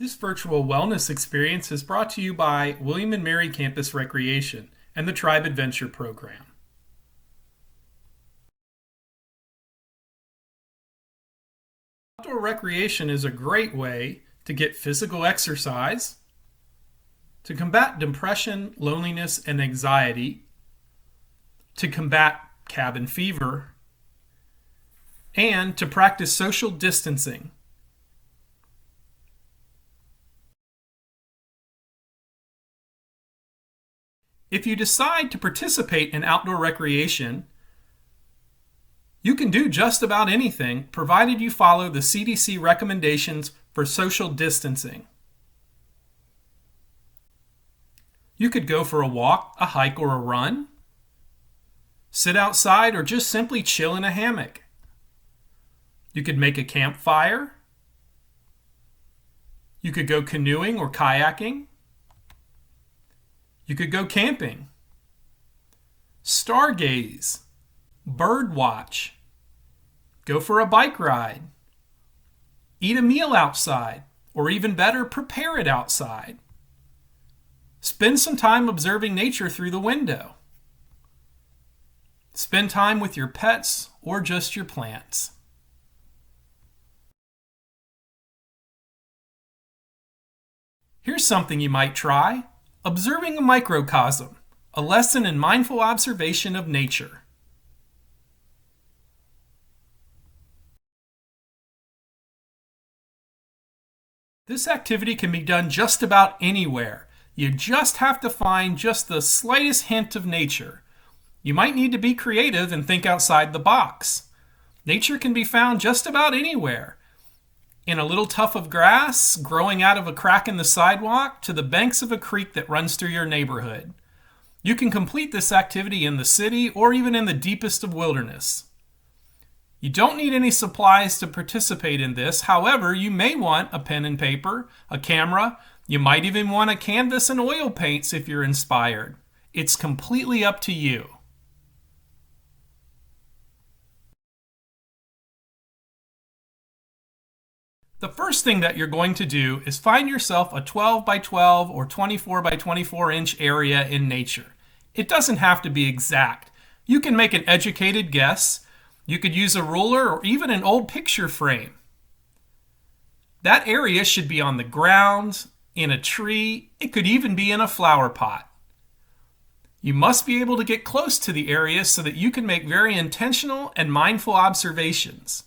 This virtual wellness experience is brought to you by William & Mary Campus Recreation and the Tribe Adventure Program. Outdoor recreation is a great way to get physical exercise, to combat depression, loneliness, and anxiety, to combat cabin fever, and to practice social distancing. If you decide to participate in outdoor recreation, you can do just about anything provided you follow the CDC recommendations for social distancing. You could go for a walk, a hike, or a run, sit outside, or just simply chill in a hammock. You could make a campfire. You could go canoeing or kayaking. You could go camping, stargaze, bird watch, go for a bike ride, eat a meal outside, or even better, prepare it outside. Spend some time observing nature through the window. Spend time with your pets or just your plants. Here's something you might try. Observing a microcosm, a lesson in mindful observation of nature. This activity can be done just about anywhere. You just have to find just the slightest hint of nature. You might need to be creative and think outside the box. Nature can be found just about anywhere. In a little tuft of grass growing out of a crack in the sidewalk to the banks of a creek that runs through your neighborhood. You can complete this activity in the city or even in the deepest of wilderness. You don't need any supplies to participate in this. However, you may want a pen and paper, a camera. You might even want a canvas and oil paints if you're inspired. It's completely up to you. The first thing that you're going to do is find yourself a 12 by 12 or 24 by 24 inch area in nature. It doesn't have to be exact. You can make an educated guess. You could use a ruler or even an old picture frame. That area should be on the ground, in a tree. It could even be in a flower pot. You must be able to get close to the area so that you can make very intentional and mindful observations.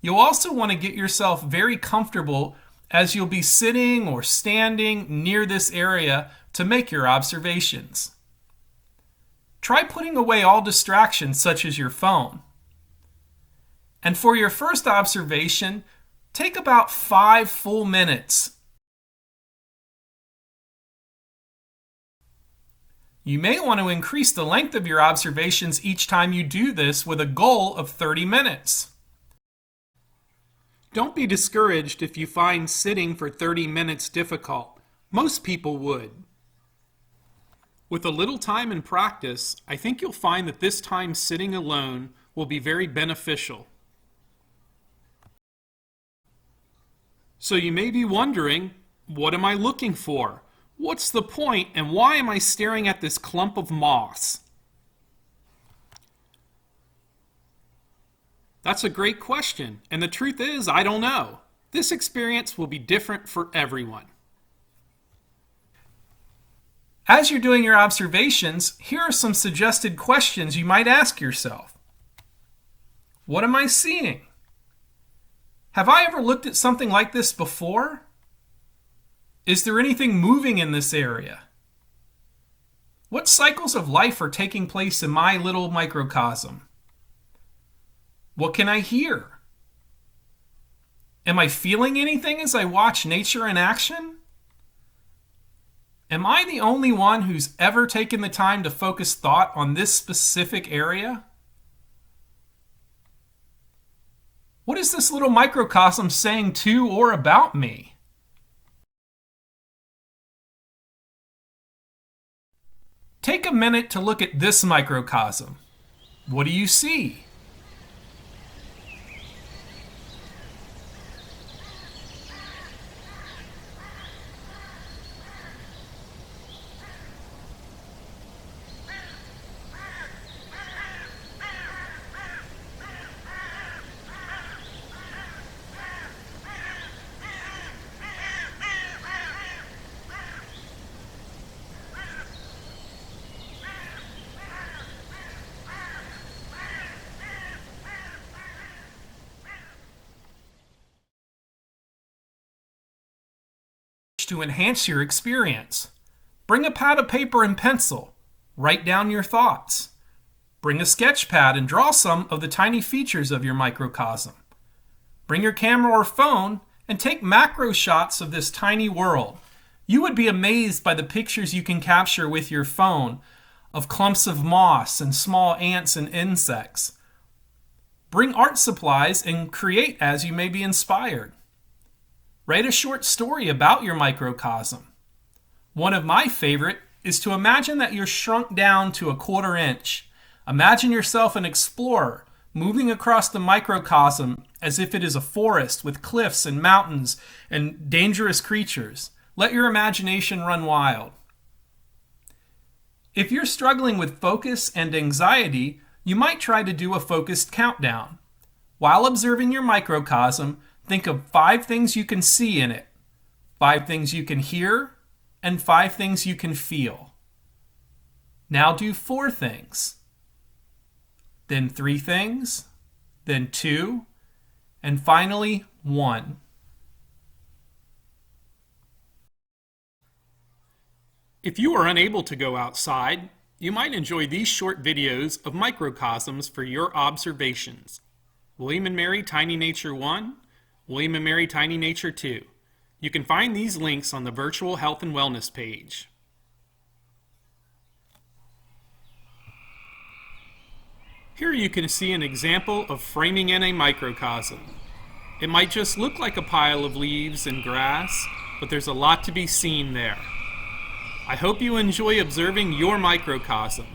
You'll also want to get yourself very comfortable as you'll be sitting or standing near this area to make your observations. Try putting away all distractions such as your phone. And for your first observation, take about 5 full minutes. You may want to increase the length of your observations each time you do this with a goal of 30 minutes. Don't be discouraged if you find sitting for 30 minutes difficult. Most people would. With a little time and practice, I think you'll find that this time sitting alone will be very beneficial. So you may be wondering, what am I looking for? What's the point, and why am I staring at this clump of moss? That's a great question, and the truth is, I don't know. This experience will be different for everyone. As you're doing your observations, here are some suggested questions you might ask yourself. What am I seeing? Have I ever looked at something like this before? Is there anything moving in this area? What cycles of life are taking place in my little microcosm? What can I hear? Am I feeling anything as I watch nature in action? Am I the only one who's ever taken the time to focus thought on this specific area? What is this little microcosm saying to or about me? Take a minute to look at this microcosm. What do you see? to enhance your experience. Bring a pad of paper and pencil. Write down your thoughts. Bring a sketch pad and draw some of the tiny features of your microcosm. Bring your camera or phone and take macro shots of this tiny world. You would be amazed by the pictures you can capture with your phone of clumps of moss and small ants and insects. Bring art supplies and create as you may be inspired. Write a short story about your microcosm. One of my favorite is to imagine that you're shrunk down to a 1/4 inch. Imagine yourself an explorer moving across the microcosm as if it is a forest with cliffs and mountains and dangerous creatures. Let your imagination run wild. If you're struggling with focus and anxiety, you might try to do a focused countdown. While observing your microcosm, think of 5 things you can see in it, 5 things you can hear, and 5 things you can feel. Now do 4 things, then 3 things, then 2, and finally 1. If you are unable to go outside, you might enjoy these short videos of microcosms for your observations. William and Mary Tiny Nature 1, William and Mary Tiny Nature 2. You can find these links on the Virtual Health and Wellness page. Here you can see an example of framing in a microcosm. It might just look like a pile of leaves and grass, but there's a lot to be seen there. I hope you enjoy observing your microcosm.